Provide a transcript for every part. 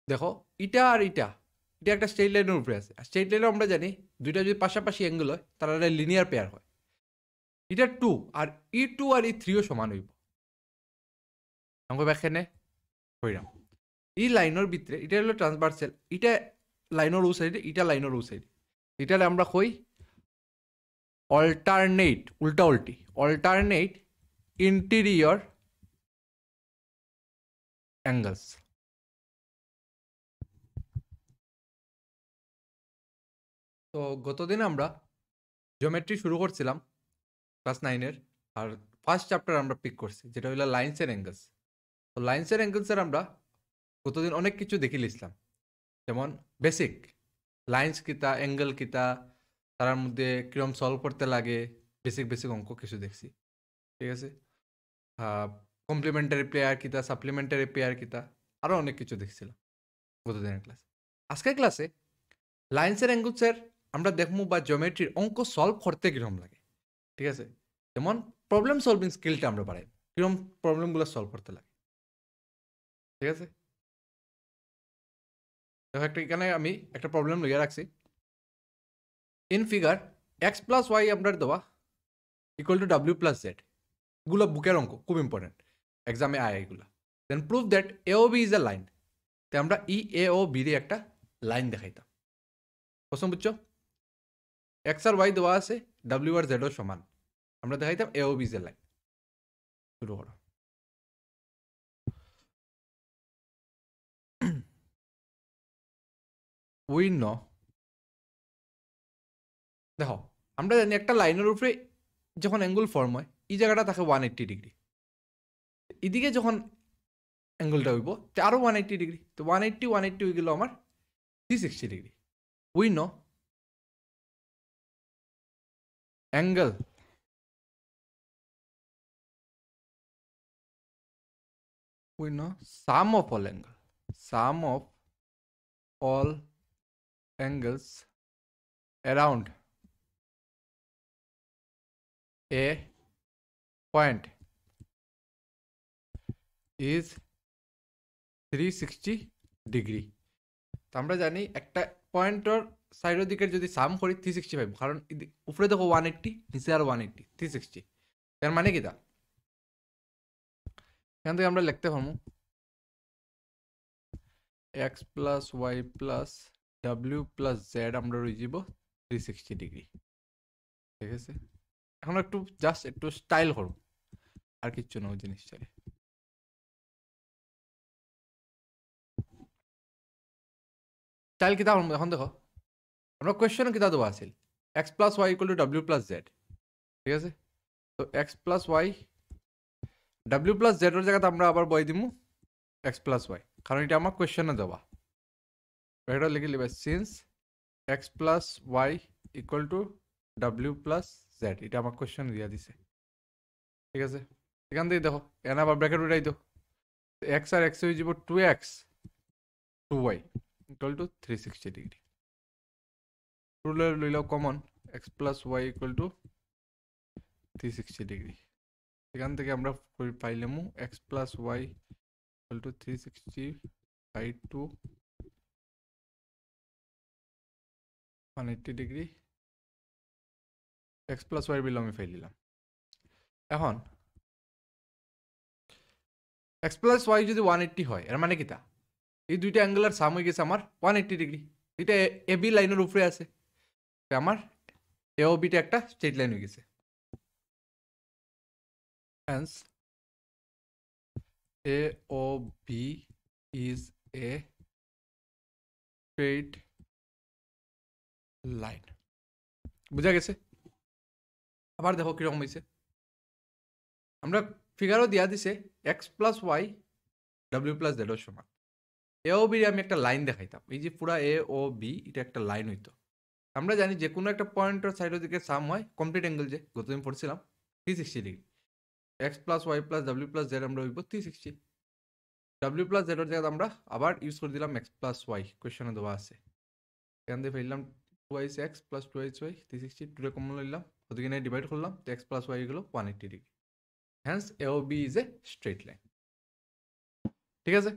দেখো এটা আর এটা একটা স্ট্রেট লাইনের উপরে আছে। আর স্ট্রেট লাইনে আমরা জানি দুইটা যদি পাশাপাশি অ্যাঙ্গেল হয় তারা লিনিয়ার পেয়ার হয়। এটা 2 আর E2 আর E3ও সমান হইব। আমাকে ব্যাখ্যানে হইলাম এই লাইনের ভিতরে এটা হলো ট্রান্সভার্সাল, এটা লাইনের ও সাইডে, এটা লাইনের ও সাইডে, এটা আমরা কই অল্টারনেট, উল্টা উল্টি অল্টারনেট ইন্টেরিয়র অ্যাঙ্গেলস। তো গতদিন আমরা জিওমেট্রি শুরু করছিলাম ক্লাস 9-এর, আর ফার্স্ট চ্যাপ্টার আমরা পিক করছি যেটা হলো লাইনস এন্ড অ্যাঙ্গেলস। তো লাইনস এন্ড অ্যাঙ্গেলসের আমরা গতদিন অনেক কিছু দেখে লিখলাম, যেমন বেসিক লাইন্স কিতা, অ্যাঙ্গেল কিতা, তার মধ্যে কিরম সলভ করতে লাগে, বেসিক বেসিক অঙ্ক কিছু দেখছি, ঠিক আছে। কমপ্লিমেন্টারি পেয়ার কিতা, সাপ্লিমেন্টারি পেয়ার কিতা, আরও অনেক কিছু দেখছিলাম গতদিনের ক্লাসে। আজকের ক্লাসে লাইন্সের অ্যাঙ্গেলসের আমরা দেখবো বা জিওমেট্রির অঙ্ক সলভ করতে কিরম লাগে, ঠিক আছে। যেমন প্রবলেম সলভিং স্কিলটা আমরা বাড়াই, কিরম প্রবলেমগুলো সলভ করতে লাগে, ঠিক আছে। দেখো একটা এখানে আমি একটা প্রবলেম লিখে রাখছি। In figure X plus Y আপনার দেওয়া equal to W plus Z, এগুলো বুকের অঙ্ক, খুব ইম্পর্টেন্ট, এক্সামে আয় এগুলো। Then prove that A O B is a line, তো আমরা ই এ ও বি রে একটা লাইন দেখাইতাম। প্রশ্ন বুঝছো, এক্স আর ওয়াই দেওয়া আছে, ডাব্লিউ আর জেডও সমান, আমরা দেখাইতাম এ O B is a line. শুরু করো। উই নো, দেখো আমরা জানি একটা লাইনের উপরে যখন অ্যাঙ্গেল ফর্ম হয় এই জায়গাটা থাকে 180 ডিগ্রি, এদিকে যখন অ্যাঙ্গেলটা হইব তো আরও 180 ডিগ্রি, তো 180 হয়ে গেল আমার 360 degree. We know angle we know sum of all angle, sum of all angles around a point is 360 degree. তো আমরা জানি একটা পয়েন্টর সাইডের দিকের যদি সাম করি 365, কারণ উপরে দেখো 180, নিচে আর 180, 360। এর মানে কি তা, এখান থেকে আমরা লিখতে পারবো এক্স প্লাস ওয়াই প্লাস ডাব্লিউ প্লাস জেড আমরা রয়ে যাব 360 ডিগ্রি, ঠিক আছে। এখন একটু জাস্ট একটু স্টাইল করব, আর কিচ্ছু না ওই জিনিসটা। স্টাইল কিতা এখন দেখো, আমরা কোয়েশ্চেন কিতা দেওয়া আছিল X plus Y equal to W plus Z, ঠিক আছে। তো X plus Y W plus জেডের জায়গাতে আমরা আবার বই দিমু এক্স প্লাস ওয়াই, কারণ এটা আমার কোয়েশ্চেনে দেওয়া। এটা লিখে লিবে since x plus Y equal to W plus z, এটা আমার কোয়েশ্চেন দিয়া দিছে, ঠিক আছে। এখান থেকে দেখো এখানে আবার ব্র্যাকেট উঠাই দাও, এক্স আর এক্স হয়ে যাব 2x 2y equal to 360 degree. Ruler লইলাও common, X plus Y equal to 360 degree. এখান থেকে আমরা পাইলাম X plus Y equal to 360 by 2 180 degree, x plus Y বিল আমি ফাইল দিলাম। এখন এক্স প্লাস ওয়াই যদি 180 হয় এর মানে কিতা, এই দুইটা অ্যাঙ্গেলের সাম হয়ে গেছে আমার 180 ডিগ্রি, এটা এ বি লাইনের উপরে আছে, আমার এ ও বিটা একটা স্ট্রেট লাইন হয়ে গেছে। Hence A O B is a straight line, বুঝা গেছে। আবার দেখো কিরকম হয়েছে, আমরা ফিগারও দিয়া দিছে X plus Y W plus জেডের সমান, এ ও বি আমি একটা লাইন দেখাইতাম, এই যে পুরা এ ও বি এটা একটা লাইন হইতো। আমরা জানি যে কোনো একটা পয়েন্টের সাইডের দিকে সাম হয় কমপ্লিট অ্যাঙ্গেল, যে গতদিন পড়ছিলাম 360 degree, x plus y plus ডাব্লিউ প্লাস জেড আমরা হইব 360, ডাব্লিউ প্লাস জেডের জায়গায় আমরা আবার ইউজ করে দিলাম এক্স প্লাস ওয়াই, কোয়েশনে দেওয়া আছে। এখান থেকে ফেললাম 2x x plus 2h Y 360, 2 common লইলাম, ওদিকে নিয়ে ডিভাইড করলাম, তো এক্স প্লাস ওয়াই গেলো 180 degree. Hence A O B is a straight line, ঠিক আছে,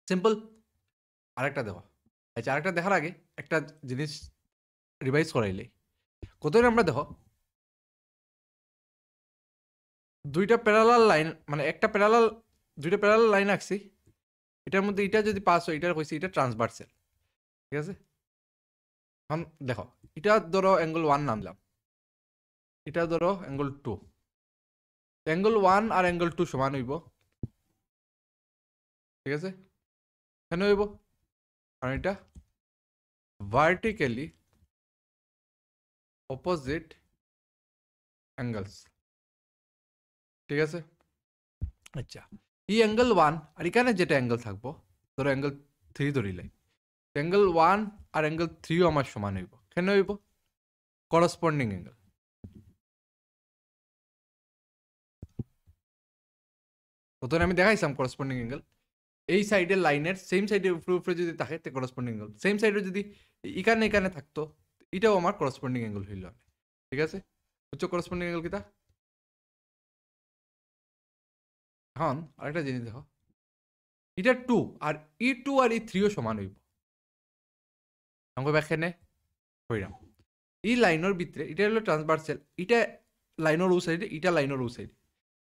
সিম্পল। আরেকটা দেখো। আচ্ছা, আরেকটা দেখার আগে একটা জিনিস রিভাইজ করাইলে কতদিন আমরা দেখো দুইটা প্যারালাল লাইন, মানে একটা প্যারালাল দুইটা প্যারালাল লাইন আঁকছি, এটার মধ্যে এটা যদি পাস হয় এটার কইছি এটা ট্রান্সভার্সাল, ঠিক আছে? এখন দেখো, এটা ধরো অ্যাঙ্গেল 1 নামলাম, এটা ধরো অ্যাঙ্গেল 2, অ্যাঙ্গেল 1 আর অ্যাঙ্গেল 2 সমান হইব, ঠিক আছে? কেন হইব? কারণ এটা ভার্টিক্যালি অপোজিট অ্যাঙ্গেলস, ঠিক আছে? আচ্ছা, এই অ্যাঙ্গেল 1 আর এখানে যেটা অ্যাঙ্গেল থাকবো, ধরো অ্যাঙ্গেল 3 ধরিলে, অ্যাঙ্গেল 1 আর অ্যাঙ্গেল 3ও আমার সমান হইব। কেন হইব? Corresponding angle. প্রথমে আমি দেখাইছিলাম করসপন্ডিং অ্যাঙ্গেল, এই সাইডের লাইনের সেম সাইডের উপরে উপরে যদি থাকে তে করসপন্ডিং অ্যাঙ্গেল, সেম সাইডে যদি এখানে এখানে থাকতো এটাও আমার করসপন্ডিং অ্যাঙ্গেল হইল, ঠিক আছে? বুঝছো করসপন্ডিং অ্যাঙ্গেল কিটা? এখন আরেকটা জিনিস দেখো, এটা 2 আর ই 2 আর ই 3ও সমান হইব। আমাকে ব্যাখ্যানে হইরাম এই লাইনের ভিতরে এটা হলো ট্রান্সভার্সাল, এটা লাইনের ও সাইডে, এটা লাইনের ও সাইডে,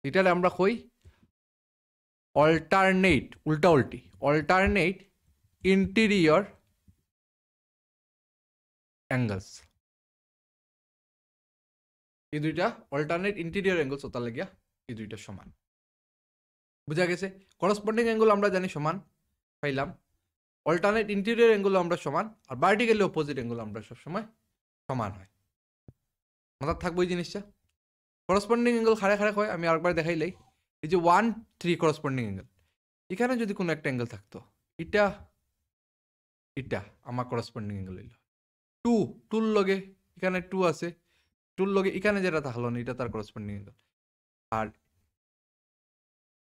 এটা আমরা কই অল্টারনেট, উল্টা উল্টি অল্টারনেট ইন্টেরিয়র অ্যাঙ্গেলস। এই দুইটা অল্টারনেট ইন্টেরিয়র অ্যাঙ্গেলস ওটা লাগিয়া এই দুইটা সমান। বুঝা গেছে? করসপন্ডিং অ্যাঙ্গেল আমরা জানি সমান পাইলাম, অল্টারনেট ইন্টেরিয়র অ্যাঙ্গেল আমরা সমান, আর ভার্টিক্যালি অপোজিট অ্যাঙ্গেল আমরা সবসময় সমান হয়। মাথায় থাকবো এই জিনিসটা। করসপন্ডিং অ্যাঙ্গেল খাড়া খাড়া হয়, আমি আরেকবার দেখাইলাই, এই যে 1 3 করসপন্ডিং অ্যাঙ্গেল, এখানে যদি কোনো একটা অ্যাঙ্গেল থাকতো, এটা এটা আমার করসপন্ডিং অ্যাঙ্গল হইল 2, 2 লগে এখানে 2 আছে, 2 লগে এখানে যেটা থাকলো না এটা তার করসপন্ডিং অ্যাঙ্গেল। আর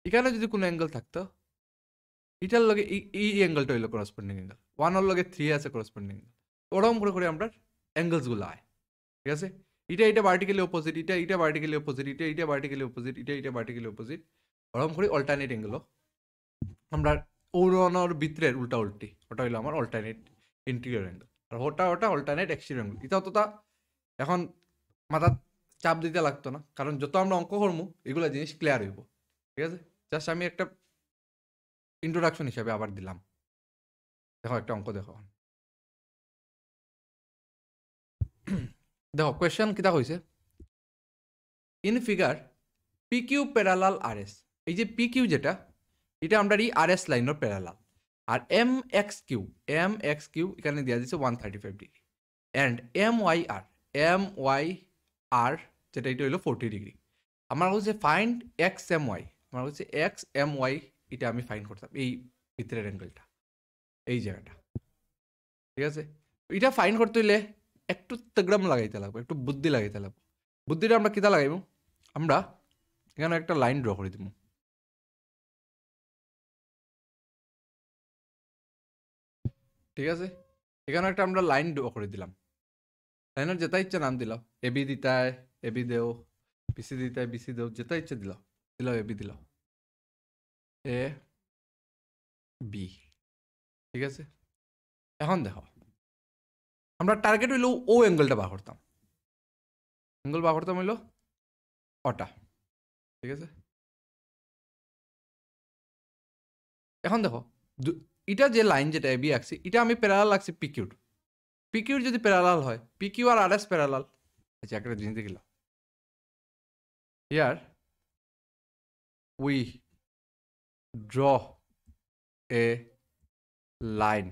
এখানে যদি কোনো অ্যাঙ্গেল থাকতো, এটার লগে এই অ্যাঙ্গেলটা হইলো করসপন্ডিং অ্যাঙ্গেল, 1 এর লগে 3 আছে করসপন্ডিং অ্যাঙ্গেল। ওরকম করে করে আমরা অ্যাঙ্গেলসগুলো আয়, ঠিক আছে? এটা ভার্টিক্যালি অপোজিট, এটা ভার্টিক্যালি অপোজিট, এটা ভার্টিক্যালি অপোজিট, এটা ভার্টিক্যালি অপোজিট, ওরকম করে অল্টারনেট অ্যাঙ্গেলও আমরা ওর ভিতরের উল্টা উল্টি, ওটা হইলো আমার অল্টারনেট ইন্টেরিয়র অ্যাঙ্গেল, আর ওটা অল্টারনেট এক্সটেরিয়র অ্যাঙ্গেল। এটাও তো তা এখন মাথা চাপ দিতে লাগতো না, কারণ যত আমরা অঙ্ক করবো এগুলো জিনিস ক্লিয়ার হইব, ঠিক আছে? জাস্ট আমি একটা ইন্ট্রোডাকশন হিসাবে আবার দিলাম। দেখো একটা অঙ্ক দেখো, দেখো কোয়েশ্চেন কিতা হয়েছে, in figure P Q parallel R S, এই যে পি কিউ যেটা, এটা আমরা এই আর এস লাইনের প্যারালাল, আর এম এক্স কিউ এখানে দেওয়া দিচ্ছে 135 degree, and M Y R যেটা এটা হইলো 40 ডিগ্রি। আমার হচ্ছে ফাইন্ড এক্স এম ওয়াই, আমার হচ্ছে এক্স এম ওয়াই, এটা আমি ফাইন্ড করতাম এই ভিতরের অ্যাঙ্গেলটা, এই জায়গাটা, ঠিক আছে? এটা ফাইন্ড করতে হইলে একটু তগড়াম লাগাইতে লাগবে, একটু বুদ্ধি লাগাইতে লাগবে। বুদ্ধিটা আমরা কিতা লাগাইব, আমরা এখানে একটা লাইন ড্র করে দিব, ঠিক আছে? এখানে একটা আমরা লাইন ড্র করে দিলাম, লাইনের যেটা ইচ্ছে নাম দিলাম, এবি দিতায় এবি দেও, বিসি দিতায় বিসি দেও, যেটা ইচ্ছে দিলাম এবি দিলাম, এ বি, ঠিক আছে? এখন দেখো, আমরা টার্গেট হইলো ও অ্যাঙ্গেলটা বার করতাম, অ্যাঙ্গেল বার করতাম হইলো ওটা, ঠিক আছে? এখন দেখো, এটা যে লাইন যেটা এবি আঁকছি, এটা আমি প্যারালাল আঁকছি পিকিউর যদি প্যারালাল হয়, পিকিউ আর আর এস প্যারালাল। আচ্ছা, একটা জিনিস দেখিলাম, here we draw a line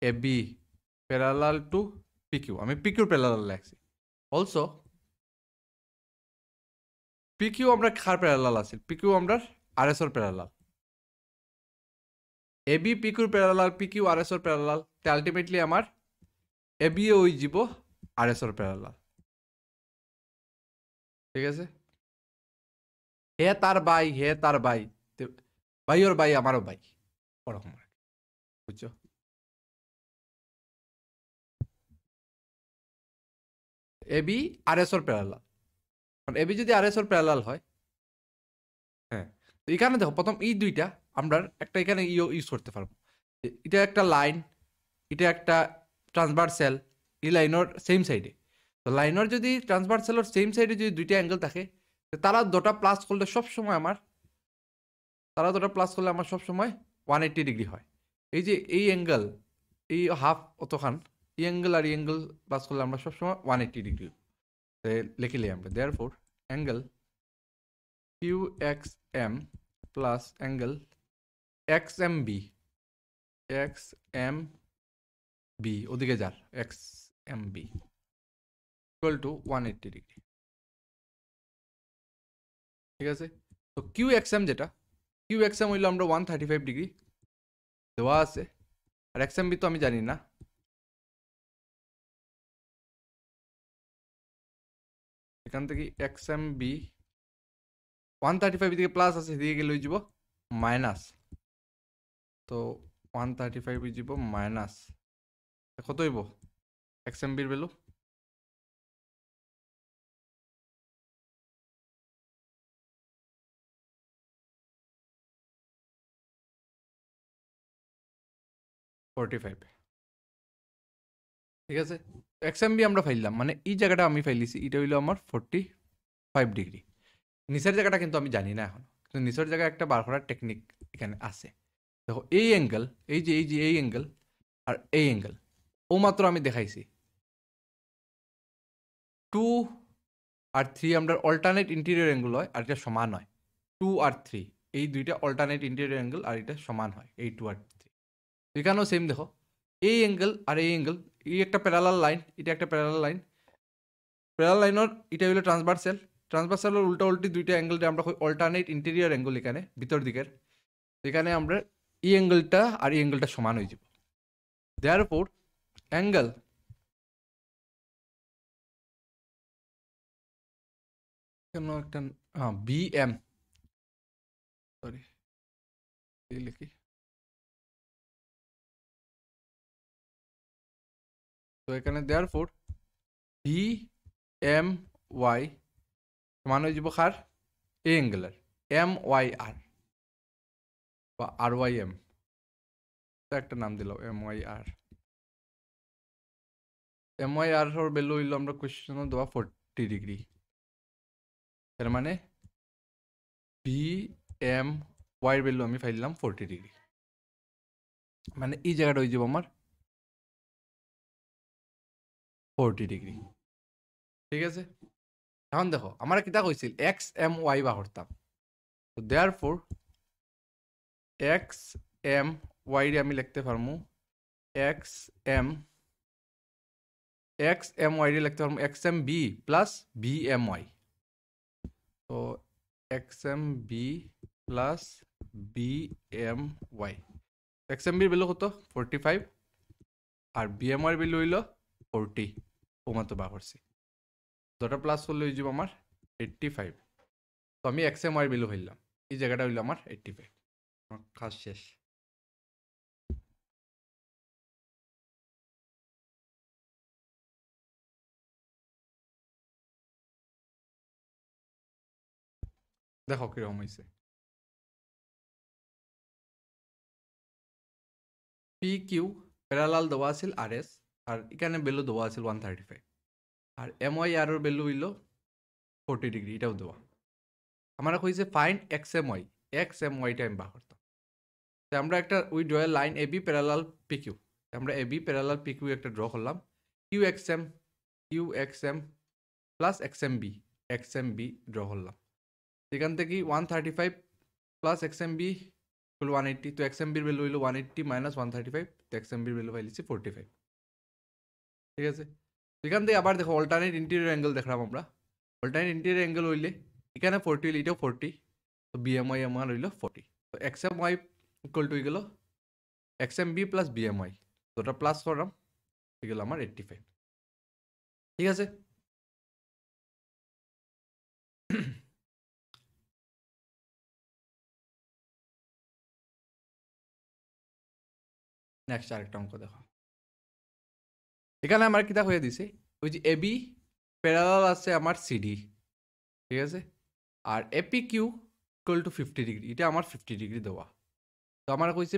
A B parallel to PQ, আমি পিকিউর প্যারালাল লাগছি। অলসো পিকিউ আমরা খার প্যারালাল আছে, পিকিউ আমরা আর এস এর প্যারালাল, এ বি পিকিউর প্যারালাল, পিকিউ আর এস এর প্যারালাল, তে আলটিমেটলি আমার এ বি ওই যাব আর এস এর প্যারালাল, ঠিক আছে? হে তার ভাই, ভাই ওর ভাই আমারও ভাই, ওরকম, বুঝছো? এবি আর এস ওর প্যারালাল, কারণ এবি যদি আর এস ওর প্যারালাল হয়, হ্যাঁ, তো এখানে দেখো প্রথম এই দুইটা আমরা একটা এখানে ইউজ করতে পারবো, এটা একটা লাইন, এটা একটা ট্রান্সভার্সাল, এই লাইনের সেম সাইডে। তো লাইনের যদি ট্রান্সভার্সালের সেম সাইডে যদি দুইটা অ্যাঙ্গেল থাকে, তারা দুটা প্লাস করলে সবসময় আমার সবসময় 180 ডিগ্রি হয়। এই যে এই অ্যাঙ্গেল, এই হাফ অতখান, এই অ্যাঙ্গেল আর এই অ্যাঙ্গেল প্লাস করলে আমরা সবসময় 180 ডিগ্রি লিখিলে আমরা therefore angle QXM plus angle XMB ওদিকে যার XMB ইকুয়াল টু 180 ডিগ্রি। ঠিক আছে, তো QXM যেটা, QXM হইলো আমরা 135 ডিগ্রি দেওয়া আছে, আর XMB তো আমি জানি না। এখান থেকে XMB 135 দিকে প্লাস আছে, এদিকে গেলে হয়ে যাব মাইনাস। তো 135 হয়ে যাব মাইনাস, কত হইব XMBর ভ্যালু? ঠিক আছে, XMB আমরা ফাইলাম, মানে এই জায়গাটা আমি ফাইলিছি, এটা হইলো আমার 45 ডিগ্রি। নিচের জায়গাটা কিন্তু আমি জানি না এখন, কিন্তু নিচের জায়গায় একটা বার করার টেকনিক এখানে আছে। দেখো এই অ্যাঙ্গেল, এই অ্যাঙ্গেল আর এই অ্যাঙ্গেল ও মাত্র আমি দেখাইছি 2 আর 3 আমরা অল্টারনেট ইন্টেরিয়র অ্যাঙ্গেল হয়, আর এটা সমান হয়। 2 আর 3 এই দুইটা অল্টারনেট ইন্টেরিয়র অ্যাঙ্গেল, আর এটা সমান হয় এই 2 আর 3। এখানেও সেম দেখো, এই অ্যাঙ্গেল আর এই অ্যাঙ্গেল, এই একটা প্যারালাল লাইন, এটা একটা প্যারালাল লাইন, প্যারালাল লাইনের এটা হলো ট্রান্সভার্সালের উল্টা উল্টি দুইটা অ্যাঙ্গেলটা আমরা অল্টারনেট ইন্টেরিয়র অ্যাঙ্গেল, এখানে ভিতর দিকের, এখানে আমরা এই অ্যাঙ্গেলটা আর এই অ্যাঙ্গেলটা সমান হয়ে যাব। দেয়ারফর অ্যাঙ্গেল কেন একটা BM, সরি লিখি, তো এখানে দেয়ারফর BMY সমান হয়ে যাব কার? এই অ্যাঙ্গেলের MYR বা RYM, একটা নাম দিলাম MYR। MYR এর ভ্যালু হইলো আমরা কোশ্চেনে দেওয়া 40 ডিগ্রি, তার মানে BMY এর ভ্যালু আমি ফাইলাম 40 ডিগ্রি, মানে এই জায়গাটা হয়ে যাব আমার 40 ডিগ্রি। ঠিক আছে, এখন দেখো আমার কিতা কইছিল XMY বা করতাম, তো দেয়ারফর XMY রে আমি লিখতে পারমু XMY রে লিখতে পারমু XMB প্লাস BMY। তো XMB প্লাস BMY, XMB এর ভ্যালু কত? 45, আর BMY এর ভ্যালু হইল 40, ও মাত্র বা করছি, দুটো প্লাস করলে হয়ে যাব আমার 85। তো আমি XMY এর ভ্যালু হইলাম, এই জায়গাটা হইল আমার 85। আমার কাজ শেষ। দেখো কিরকম হয়েছে। PQ প্যারালাল দেওয়া আছিল RS, আর এখানে ভ্যালু দেওয়া আছিল 135, আর MYR এর ভ্যালু হইল 40 ডিগ্রি, এটাও দেওয়া। আমরা কইছে ফাইন্ড XMYটা আমি বার করতাম। তো আমরা একটা we draw line AB parallel PQ, আমরা AB প্যারালাল PQ একটা ড্র করলাম, QXM প্লাস XMB ড্র করলাম। এখান থেকে 135 প্লাস XMB 180, তো XMBর ভ্যালু হইল 180 মাইনাস 135, তো XMBর ভ্যালু পাইছি 45। ঠিক আছে, এখান থেকে আবার দেখো অল্টারনেট ইন্টেরিয়র অ্যাঙ্গেল দেখলাম আমরা, অল্টারনেট ইন্টেরিয়র অ্যাঙ্গেল হইলে এখানে 40 হইলে এটাও 40, তো BMY আমার হইল 40। তো XMY ইকুয়াল টু হয়ে গেল XMB প্লাস BMY, তো ওটা প্লাস করলাম, হয়ে গেল আমার 85। ঠিক আছে, নেক্সট আরেকটা অঙ্ক দেখো। এখানে আমার কিতা হয়ে দিছে, ওই যে AB প্যারালাল আছে আমার CD, ঠিক আছে, আর APQ ইকুয়াল টু 50 ডিগ্রি, এটা আমার 50 ডিগ্রি দেওয়া। তো আমার কইছে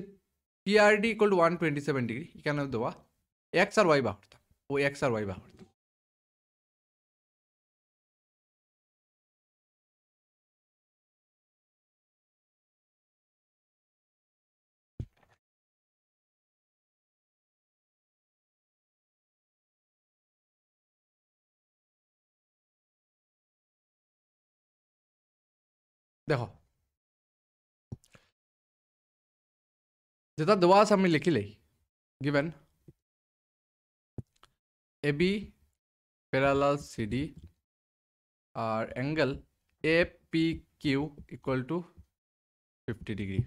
PRD equal to 127 ডিগ্রি এখানে দেওয়া এক্স আর ওয়াই বার করতাম ও এক্স আর ওয়াই বার করতাম দেখো যেটা দেওয়া আছে আমি লিখিলেই given AB parallel CD আর angle APQ equal to 50 degree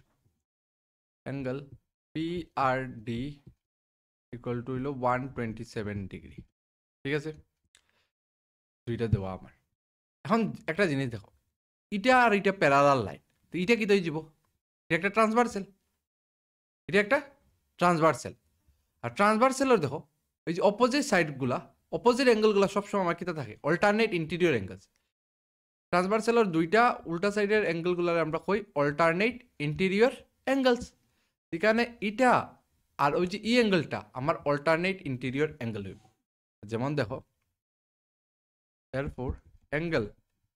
angle PRD equal to হলো 127 ডিগ্রি ঠিক আছে দুইটা দেওয়া আমার এখন একটা জিনিস দেখো এটা আর এটা প্যারালাল লাইন তো এটা কি তৈরি যাব এটা একটা ট্রান্সভার্সাল এটা একটা ট্রান্সভার্সাল আর ট্রান্সভার্সালের দেখো ওই যে অপোজিট সাইডগুলা অপোজিট অ্যাঙ্গেলগুলো সবসময় আমার কিতা থাকে অল্টারনেট ইন্টেরিয়র অ্যাঙ্গেলস ট্রান্সভার্সালের দুইটা উল্টা সাইডের অ্যাঙ্গেলগুলোর আমরা কই অল্টারনেট ইন্টেরিয়র অ্যাঙ্গেলস এখানে এটা আর ওই যে ই অ্যাঙ্গেলটা আমার অল্টারনেট ইন্টেরিয়র অ্যাঙ্গেল হইব যেমন দেখো therefore angle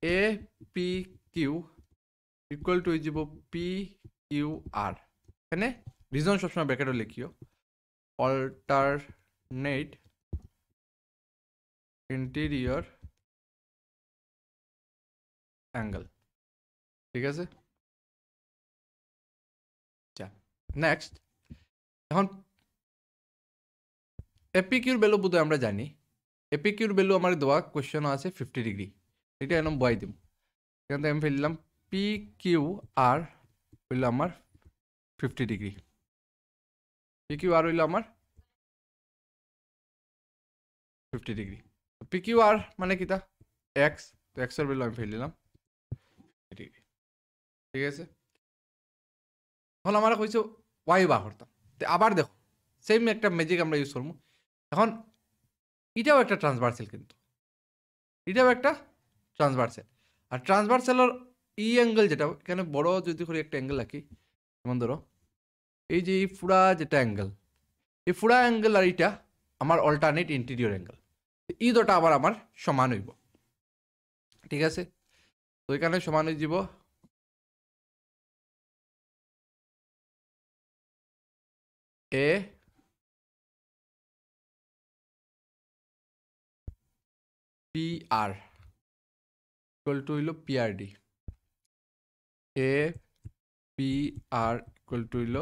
APQ equal to হয়ে যাব PQR এখানে রিজন সবসময় ব্র্যাকেটে লিখিও অল্টারনেট ইন্টেরিয়র অ্যাঙ্গেল ঠিক আছে আচ্ছা নেক্সট এখন এপিকিউর ভ্যালু বোধহয় আমরা জানি এপিকিউর ভ্যালু আমার দেওয়া কোয়েশ্চেন আছে 50 ডিগ্রি এটা এরকম বয় দিব এখান থেকে আমি ফেললাম PQR হইল আমার 50 ডিগ্রি PQR হইল আমার 50 ডিগ্রি PQR মানে কিটা এক্স তো এক্সের ভ্যালু আমি ফেলে দিলাম ডিগ্রি ঠিক আছে এখন আমরা কইছো ওয়াই বার করতাম তো আবার দেখো সেম একটা ম্যাজিক আমরা ইউজ করবো এখন এটাও একটা ট্রান্সভার্সাল কিন্তু এটাও একটা ট্রান্সভার্সাল আর ট্রান্সভার্সালের ই অ্যাঙ্গেল যেটা এখানে বড় যদি করে একটা অ্যাঙ্গেল রাখি যেমন ধরো এই যে এই ফুড়া যেটা অ্যাঙ্গেল এই ফুড়া অ্যাঙ্গেল আর এইটা আমার অল্টারনেট ইন্টেরিয়র অ্যাঙ্গেল এই দুটো আবার আমার সমান হইব ঠিক আছে তো এখানে সমান হয়ে যাব এ PR ইকুয়াল টু হইল PRD A PR equal to হইল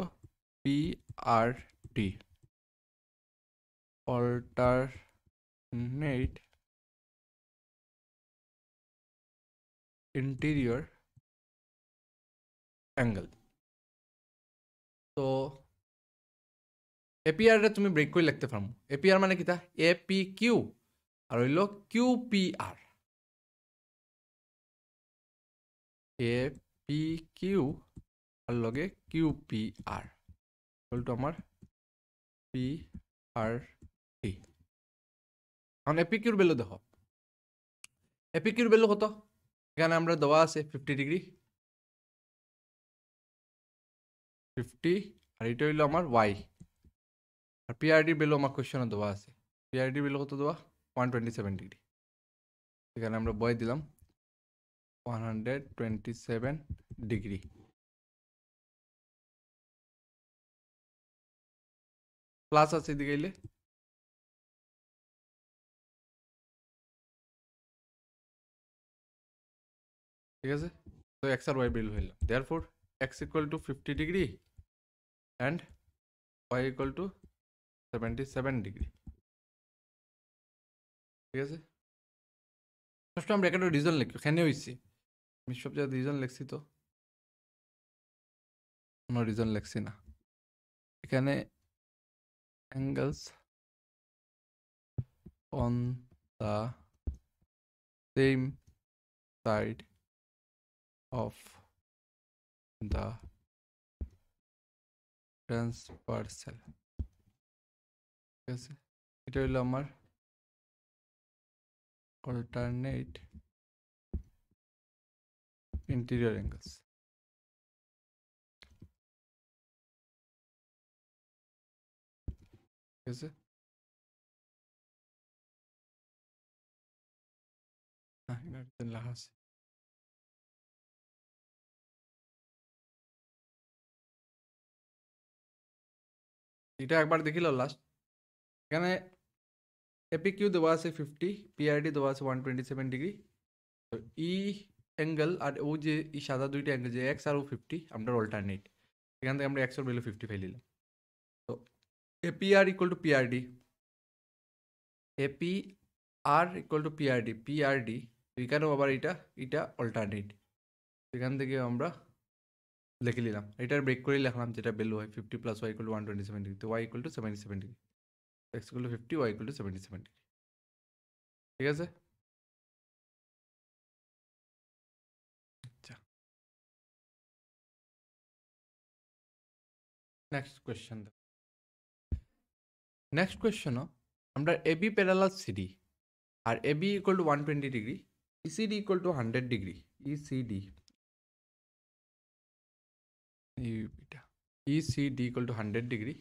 PRD alternate interior angle তো APR রে তুমি ব্রেক করে লিখতে পারো APR মানে কিটা APQ আর হইল QPR APQ আর লগে QPR ইকুয়াল টু আমার PRD এখন এপিকিউর ভ্যালু দেখো এপিকিউর ভ্যালু কত এখানে আমরা দেওয়া আছে 50 ডিগ্রি 50 আর এটা হইলো আমার ওয়াই আর পিআরডি ভ্যালু আমার কোশ্চেনে দেওয়া আছে পিআরডি ভ্যালু কত দেওয়া 127 ডিগ্রি এখানে আমরা বয় দিলাম 127 ডিগ্রি প্লাস আছে এদিকে এলে ঠিক আছে তো এক্স আর ওয়াই ভ্যালু হইলাম therefore x equal to 50 degree and y equal to 77 degree ঠিক আছে ফার্স্ট আমরা ব্র্যাকেটের রিজন লিখি এখানে হইছে আমি সব জায়গায় রিজন লিখছি তো কোনো রিজন লিখছি না এখানে angles on the same side of the transversal ঠিক আছে এটা হইলো আমার alternate interior angles আছে লেখা আছে এটা একবার দেখিল লাস্ট এখানে এপি কিউ দেওয়া আছে 50 পিআরডি দেওয়া আছে 127 ডিগ্রি তো ই অ্যাঙ্গেল আর ও যে এই সাদা দুইটা অ্যাঙ্গেল যে এক্স আর ও 50 আমরা অল্টারনেট এখান থেকে আমরা এক্সের ভ্যালু 50 ফেলিলাম তো APR equal to PRD AP R equal to PRD PRD এখানেও আবার এটা অল্টারনেট এখান থেকে আমরা লিখে নিলাম এটার ব্রেক করে লিখলাম যেটা ভ্যালু হয় 50 plus Y equal to 127 degree তো Y equal to 77 degree X equal to 50 Y equal to 77 degree ঠিক আছে আচ্ছা নেক্সট কোয়েশ্চেন নেক্সট কোয়েশ্চেনও আমরা এবি প্যারালাল সিডি আর AB equal to 120 degree ECD equal to 100 degree ECD ECD equal to 100 degree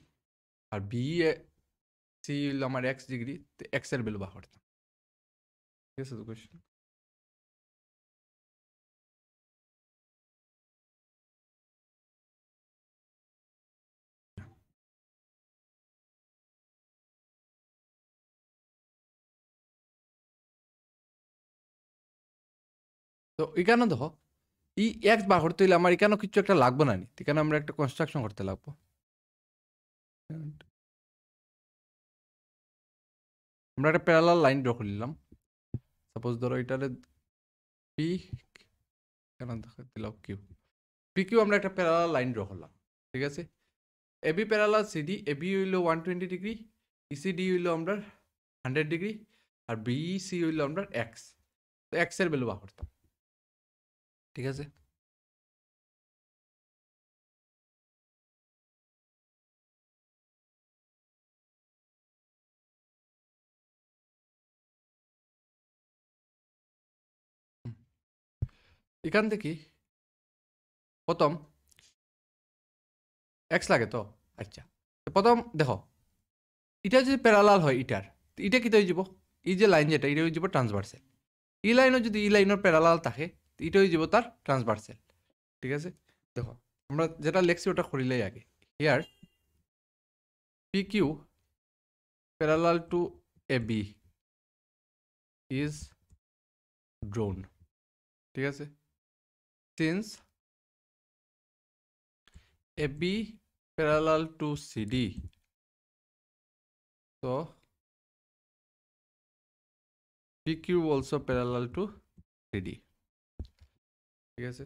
আর B C হলো আমার X degree তো এক্স এর ভ্যালু বার করতাম ঠিক আছে তো কোয়েশ্চেন তো এখানে দেখো ই এক্স বার করতে হইলে আমার এখানেও কিছু একটা লাগবে না নি এখানে আমরা একটা কনস্ট্রাকশন করতে লাগবো আমরা একটা প্যারালাল লাইন ড্র করে নিলাম সাপোজ ধরো এটারে পি কেন দিলাম কিউ পি কিউ আমরা একটা প্যারালাল লাইন ড্র করলাম ঠিক আছে এবি প্যারালাল সিডি এবি হইলো 120 ডিগ্রি ইসিডি হইলো আমরা 100 ডিগ্রি আর বিসি হইলো আমরা এক্স তো এক্স এর ভ্যালু বার করতাম ঠিক আছে এখান থেকে প্রথম এক্স লাগে তো আচ্ছা তো প্রথম দেখো এটা যদি প্যারালাল হয় ইটার এটা কি হয়ে যাব এই যে লাইন যেটা এটা হয়ে যাব ট্রান্সভার্সেল এই লাইনও যদি এই লাইনের প্যারালাল থাকে এটা হয়ে যাব তার ট্রান্সভার্সেল ঠিক আছে দেখো আমরা যেটা লেখছি ওটা করিলেই আগে here P Q parallel to A B is drawn ঠিক আছে since AB parallel to CD so PQ also parallel to CD ঠিক আছে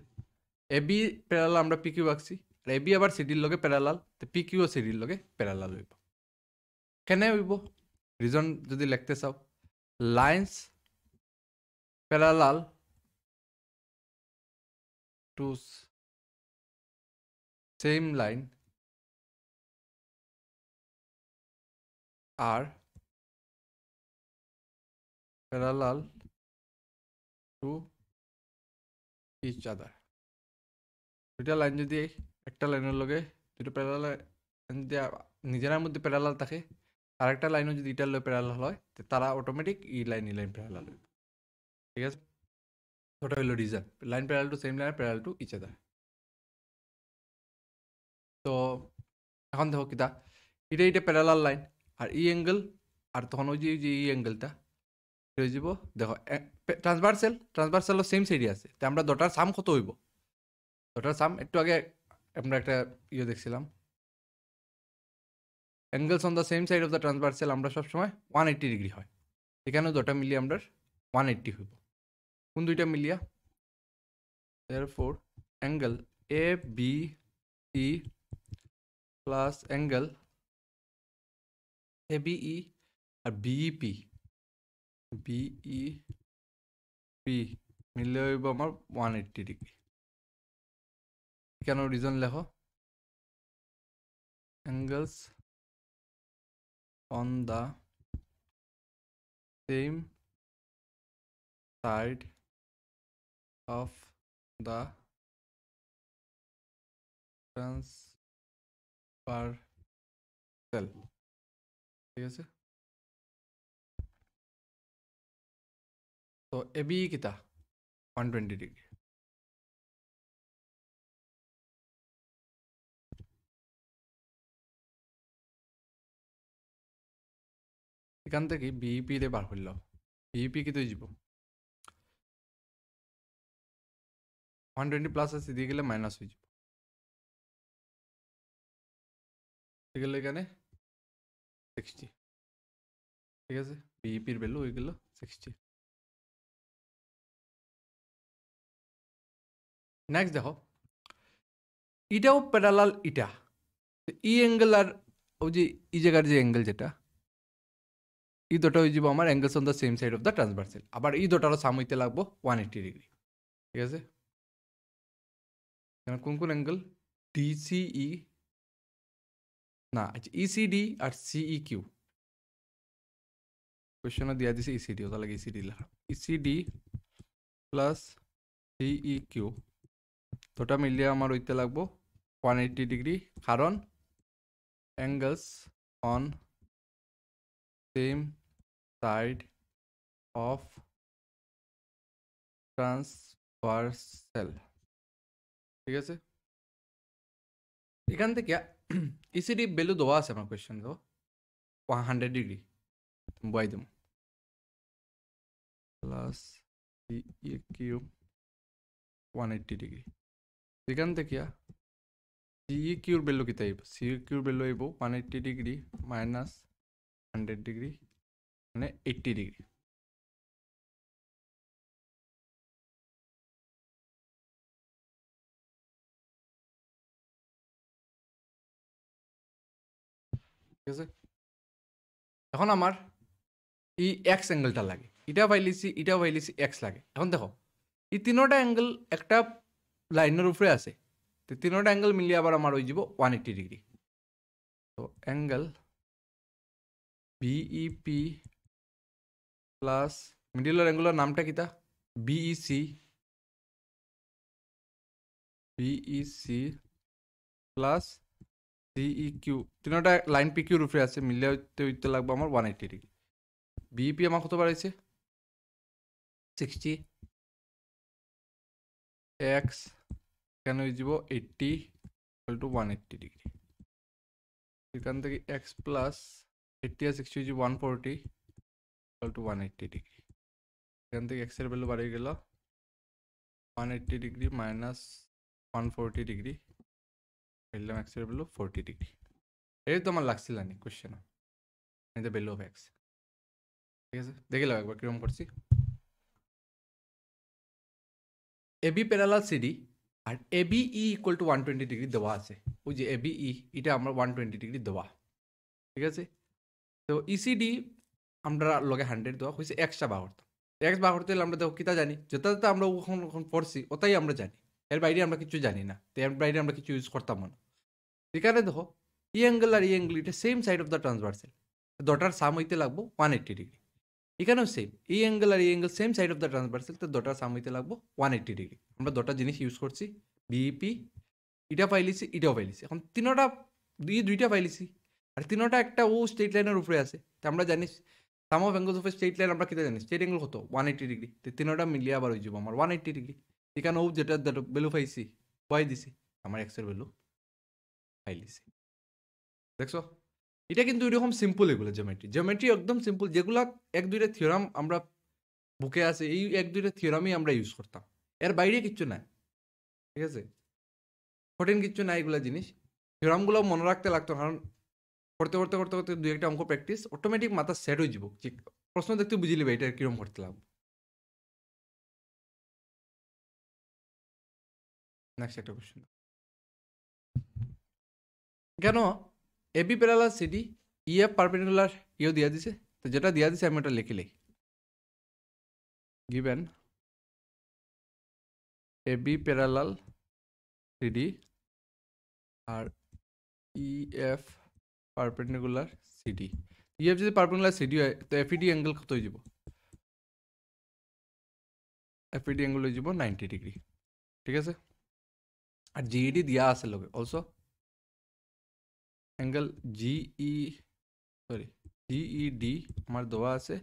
AB প্যারালাল আমরা PQ আঁকছি আর AB আবার CD এর লগে প্যারালাল তো PQ ও CD এর লগে প্যারালাল হইব কেন হইব রিজন যদি লিখতে চাও lines parallel to same line আর প্যারালাল টু ইচ আদার দুইটা লাইন যদি একটা লাইনের লগে দুটো প্যারালাল নিজের মধ্যে প্যারালাল থাকে আর একটা লাইনও যদি এটার লগে প্যারালাল হয় তো তারা অটোমেটিক এই লাইন প্যারালাল হবে ঠিক আছে ওটা হলো reason line parallel to same line parallel to each other তো এখন দেখো কিতা এটা প্যারালাল লাইন আর ই অ্যাঙ্গেল আর তখন ওই যে ই অ্যাঙ্গেলটা হয়ে যাব দেখো ট্রান্সভার্সালও সেম সাইডে আছে তো আমরা দুটার সাম কত হইব দুটার সাম একটু আগে আমরা একটা ইয়ে দেখছিলাম angles on the same side of the transversal আমরা সবসময় 180 ডিগ্রি হয় এখানেও দুটা মিলিয়ে আমরা 180 হইব কোন দুইটা মিলিয়া therefore angle ABE plus angle ABE আর BEP মিললে হইব আমার 180 ডিগ্রি কেন রিজন লেখো angles on the same side of the transversal ঠিক আছে তো এবি কিতা 120 ডিগ্রি এখান থেকে বিইপি রে বার করলাম বিইপি কি তো যাব 120 প্লাস আছে দিয়ে গেলে মাইনাস হয়ে যাব ঠিক গেলে এখানে 60 ঠিক আছে বিইপির ভ্যালু হয়ে গেল 60 নেক্সট দেখো এটাও প্যারালাল এটা ই অ্যাঙ্গেল আর ওই যে এই জায়গার যে অ্যাঙ্গেল যেটা এই দুটো হয়ে যাব আমার angles on the same side of the transversal আবার এই দুটারও সাম হইতে লাগবো 180 ডিগ্রি ঠিক আছে কোন কোন অ্যাঙ্গেল ডিসিই না আচ্ছা ইসিডি আর সিই কিউ কোয়েশ্চনে দিয়া দিছে ইসিডি ওটা লাগে ইসিডি লেখা ইসিডি প্লাস সিই কিউ দুটা মিলিয়ে আমার হইতে লাগবো 180 ডিগ্রি কারণ angles on same side of transversal ঠিক আছে এখান থেকে ইসিডি ভ্যালু দেওয়া আছে আমার কোয়েশ্চন তো 100 ডিগ্রি বয়াই দেব প্লাস সিই কিউ 180 ডিগ্রি এখান থেকে সিই কিউর ভ্যালু কিতা আইব সিই কিউর ভ্যালু আইব 180 ডিগ্রি মাইনাস 100 ডিগ্রি মানে 80 ডিগ্রি ঠিক আছে এখন আমার এই এক্স অ্যাঙ্গেলটা লাগে এটা পাইলিছি এক্স লাগে এখন দেখো এই তিনোটা অ্যাঙ্গেল একটা লাইনের উপরে আছে তো তিনোটা অ্যাঙ্গেল মিলিয়ে আবার আমার হয়ে যাব 180 ডিগ্রি তো অ্যাঙ্গেল বিইপি প্লাস মিডিলের অ্যাঙ্গুলার নামটা কিতা বিইসি প্লাস সিই কিউ তিনোটা লাইন পি কিউর উপরে আছে মিলিয়ে হইতে লাগবে আমার 180 ডিগ্রি বিইপি আমার কত বাড়াইছে 60 এক্স এখানে হয়ে যাব 80 ইকুয়াল টু 180 ডিগ্রি এখান থেকে এক্স প্লাস 80 আর 60 হয়ে যাব 140 ইকুয়াল টু 180 ডিগ্রি এখান থেকে এক্সের ভ্যালু বাড়িয়ে গেল 180 ডিগ্রি মাইনাস 140 ডিগ্রি পেলাম এক্সের ভ্যালু 40 ডিগ্রি এই তো আমার লাগছিল না question the value of X ঠিক আছে দেখে লাও একবার কিরকম করছি এবি প্যারালাল সিডি আর এবিই ইকুয়াল টু 120 ডিগ্রি দেওয়া আছে ওই যে এবিই এটা আমরা 120 ডিগ্রি দেওয়া ঠিক আছে তো ইসিডি আমরা লগে 100 দেওয়া হয়েছে এক্সটা বার করতাম এক্স বার করতে হলে আমরা দেখো কিতা জানি যেটা আমরা ওখান পড়ছি ওটাই আমরা জানি এর বাইরে আমরা কিছু জানি না তো এর বাইরে আমরা কিছু ইউজ করতাম না এখানে দেখো ই অ্যাঙ্গেল আর ই অ্যাঙ্গেল এটা same side of the transversal দটার সাম হইতে লাগবো 180 ডিগ্রি এখানেও সেম এই অ্যাঙ্গেল আর এই angle same side of the transversal তো দটার সাম হইতে লাগবো 180 ডিগ্রি আমরা দুটা জিনিস ইউজ করছি বিইপি এটা পাইলিছি এটাও পাইলিছি এখন তিনোটা দুইটা পাইলিছি আর তিনোটা একটা ও স্ট্রেট লাইনের উপরে আছে তো আমরা জানি sum of angles of straight line আমরা কিতা জানি স্ট্রেট অ্যাঙ্গেল কত 180 ডিগ্রি তো তিনোটা মিলিয়ে আবার হয়ে যাবো আমার 180 ডিগ্রি এখানে ও যেটা ভ্যালু পাইছি পাই দিছি আমার এক্সের ভ্যালু পাইলিছি দেখছো এটা কিন্তু এরকম সিম্পল এগুলো জিওমেট্রি একদম সিম্পল যেগুলো এক দুইটা থিওরাম আমরা বুকে আছে এই এক দুইটা থিওরামই আমরা ইউজ করতাম এর বাইরে কিচ্ছু নাই ঠিক আছে কঠিন কিচ্ছু নাই এগুলো জিনিস থিওরামগুলো মনে রাখতে লাগতো কারণ করতে করতে করতে করতে দুই একটা অঙ্ক প্র্যাকটিস অটোমেটিক মাথা সেট হয়ে যাব প্রশ্ন দেখতে বুঝিলিবে এটা কিরকম করতে লাগবে নেক্সট একটা কোশ্চেন কেন AB parallel CD EF perpendicular EO দিয়া দিছে তো যেটা দিয়া দিছে আমি ওটা লিখে লিখি given AB parallel CD আর EF perpendicular CD EF যদি perpendicular CD হয় তো FED অ্যাঙ্গেল কত হয়ে যাব FED অ্যাঙ্গেল হয়ে যাব 90 ডিগ্রি ঠিক আছে আর GED দিয়া আছে লগে অলসো অ্যাঙ্গেল GEF জিইডি আমার দেওয়া আছে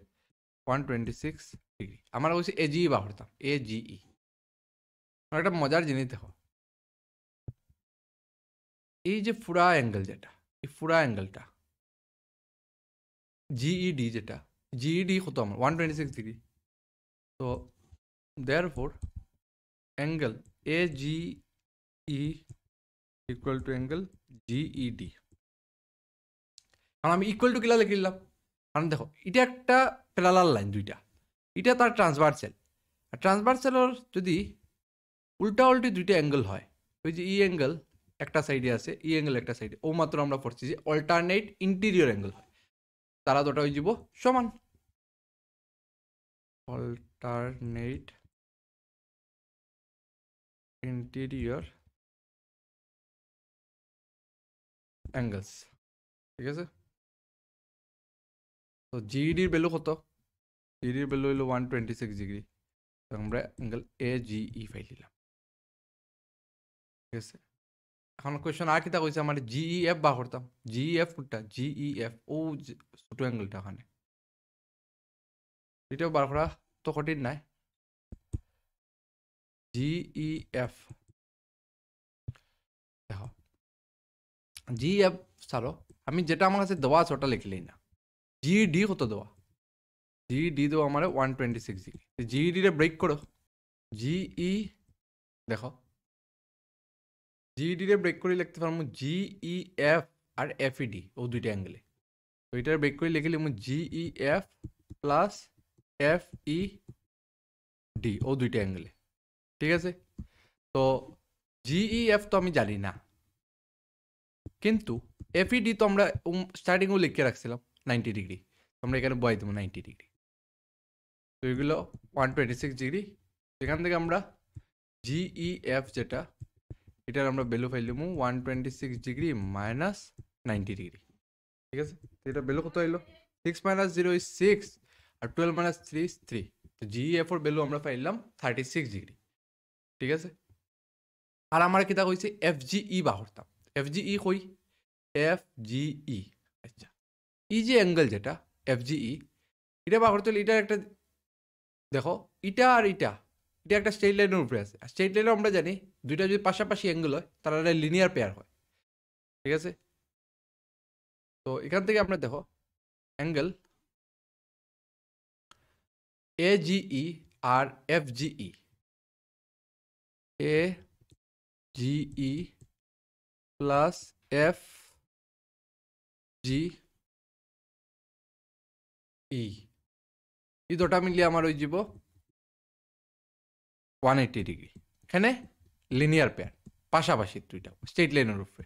126 ডিগ্রি। আমার হচ্ছে এজিই বার করতাম, এজিই। একটা মজার জিনিস দেখো, এই যে পুরা অ্যাঙ্গেল যেটা, এই পুরা অ্যাঙ্গেলটা জিইডি যেটা, জিইডি কত আমার 126 ডিগ্রি। তো therefore angle age equal to angle GED. কারণ আমি ইকুয়াল টু কিলা লিখলাম, কারণ দেখো এটা একটা প্যারালাল লাইন দুইটা, এটা তার ট্রান্সভার্সাল। আর ট্রান্সভার্সালের যদি উল্টা উল্টি দুইটা অ্যাঙ্গেল হয়, ওই যে ই অ্যাঙ্গেল একটা সাইডে আছে, ই অ্যাঙ্গেল একটা সাইডে, ও মাত্র আমরা পড়ছি যে অল্টারনেট ইন্টেরিয়র অ্যাঙ্গেল হয়, তারা দুটা হয়ে যাব সমান। অল্টারনেট ইন্টেরিয়র অ্যাঙ্গেলস, ঠিক আছে। তো জিইডির ভ্যালু কত? জিইডির ভ্যালু হলো 126 ডিগ্রি। তো আমরা অ্যাঙ্গেল এ জিই পাইলাম, ঠিক আছে। এখন কোয়েশ্চন আর কিতা কইছে, আমার জিইএফ বার করতাম। জিইএফ কোনটা? জিইএফ ও ছোট অ্যাঙ্গেলটা ওখানে, এটাও বার করা তো কঠিন নাই। জিইএফ দেখো, জিইএফ ছাড়ো, আমি যেটা আমার কাছে দেওয়া আছে ওটা লিখলেই না। জিইডি কত দেওয়া? জিইডি দেওয়া আমার 126 ডিগ্রি। জিইডি রে ব্রেক করো, জিই দেখো, জিইডি রে ব্রেক করে লিখতে পারবো জিইএফ আর এফইডি, ও দুইটা অ্যাঙ্গেলে। তো এটার ব্রেক করে লিখে লিখবো জিইএফ প্লাস এফইডি, ও দুইটা অ্যাঙ্গেলে, ঠিক আছে। তো জিইএফ তো আমি জানি না, কিন্তু এফইডি তো আমরা স্টার্টিংও লিখে রাখছিলাম 90 ডিগ্রি, আমরা এখানে বয়াই দেবো 90 ডিগ্রি। তো এগুলো 126 ডিগ্রি। এখান থেকে আমরা জিইএফ যেটা, এটার আমরা ভ্যালু পাইলাম 126 ডিগ্রি মাইনাস 90 ডিগ্রি, ঠিক আছে। তো এটা ভ্যালু কত হইলো? 6 মাইনাস 0 ইজ 6, আর 12 মাইনাস 3 ইজ 3। তো জিইএফ এর ভ্যালু আমরা পাইলাম 36 ডিগ্রি, ঠিক আছে। আর আমার কিতা কইছে এফজিই বার করতাম। এফজিই কই? এফজিই, আচ্ছা, এই যে অ্যাঙ্গেল যেটা এফজিই, এটা বার করতে হলে এটা একটা দেখো, এটা আর এটা, এটা একটা স্ট্রেট লাইনের উপরে আছে। আর স্ট্রেট লাইনে আমরা জানি দুইটা যদি পাশাপাশি অ্যাঙ্গেল হয় তারা লিনিয়ার পেয়ার হয়, ঠিক আছে। তো এখান থেকে আমরা দেখো অ্যাঙ্গেল এজিই আর এফজিই, এজিই প্লাস এফ জি ই, এই দুটা মিলিয়ে আমার ওই যাব 180 ডিগ্রি। এখানে লিনিয়ার পেয়ার, পাশাপাশি দুইটা স্ট্রেট লাইনের উপরে,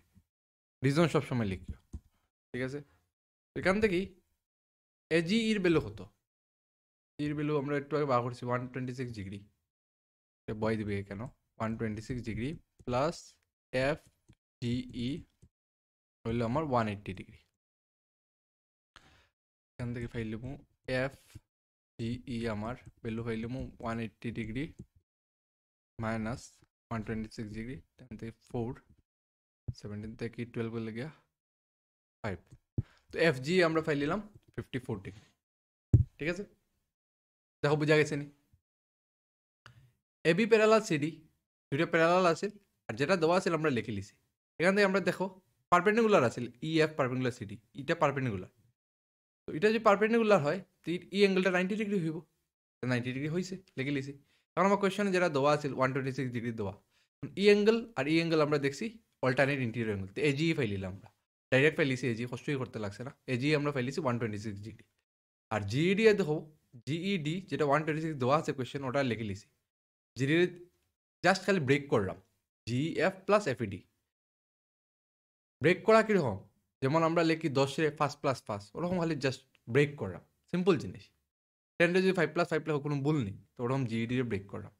রিজন সবসময় লিখিও, ঠিক আছে। এখান থেকেই এজি ইর ভ্যালু কত? ইর ভ্যালু আমরা একটু আগে বার করছি 126 ডিগ্রি, বয় দিবে কেন, 126 ডিগ্রি প্লাস এফ জিই হইল আমার 180 ডিগ্রি। এখান থেকে ফাইলিমু এফ জিই আমার ভ্যালু ফাইলিমু 180 ডিগ্রি মাইনাস 126 ডিগ্রি, 10 থেকে 4, 17 থেকে 12 করলে গিয়া 5। তো এফ জি আমরা ফাইলিলাম 54 ডিগ্রি, ঠিক আছে। দেখো বুঝা গেছে নি? এবি প্যারালাল সিডি, দুটো প্যারালাল আছে, আর যেটা দেওয়া আছে আমরা লিখে লিছি। এখান থেকে আমরা দেখো পারপেন্ডিকুলার আছে, ই এফ পারপেন্ডিকুলার সিডি, এটা পারপেন্ডিকুলার। তো এটা যদি পারপেন্ডিকুলার হয় তো ই অ্যাঙ্গেলটা 90 ডিগ্রি হইব, 90 ডিগ্রি হয়েছে লিখে লিছি। কারণ আমার কোয়েশ্চনে যেটা দেওয়া আছে 126 ডিগ্রি দেওয়া, ই অ্যাঙ্গেল আর ই অ্যাঙ্গেল আমরা দেখছি অল্টারনেট ইন্টেরিয়র অ্যাঙ্গেল। তো এজি ফাইলিলাম আমরা, ডাইরেক্ট ফাইলিছি এজি, কষ্টই করতে লাগছে না। এজি আমরা ফাইলিছি 126 ডিগ্রি। আর জিইডি দেখো, জিইডি যেটা 126 দেওয়া আছে কোয়েশ্চেন, ওটা লিখে লিছি। জিডি জাস্ট খালি ব্রেক করলাম, জিএফ প্লাস এফইডি। ব্রেক করা কীরকম? যেমন আমরা লিখি 10-এ 5 প্লাস 5, ওরকম খালি জাস্ট ব্রেক করলাম, সিম্পল জিনিস। 10-এ যদি 5 প্লাস 5 প্লাস কোনো ভুল নেই, তো ওরকম জিইডি ব্রেক করলাম।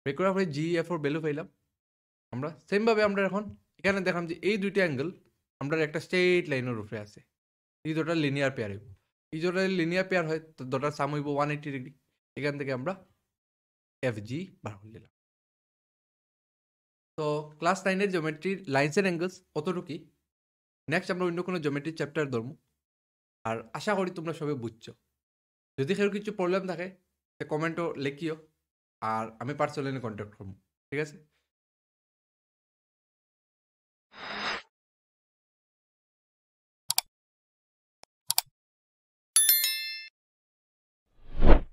ব্রেক করার পরে জিএফ ওর ভ্যালু পাইলাম আমরা। সেমভাবে আমরা এখন এখানে দেখলাম যে এই দুইটা অ্যাঙ্গেল আমরা একটা স্ট্রেট লাইনের উপরে আছে, এই দুটা লিনিয়ার পেয়ার হইব। এই দুটা লিনিয়ার পেয়ার হয় তো দুটার সাম হইব 180 ডিগ্রি। এখান থেকে আমরা এফ জি বার করে দিলাম। তো ক্লাস 9-এর জিওমেট্রির লাইনস এন্ড অ্যাঙ্গেলস অতটুকুই। নেক্সট আমরা অন্য কোনো জিওমেট্রির চ্যাপ্টার ধরবো। আর আশা করি তোমরা সবাই বুঝছো। যদি কেউ কিছু প্রবলেম থাকে কমেন্টও লিখিও, আর আমি পার্সোনালি কন্ট্যাক্ট করবো, ঠিক আছে?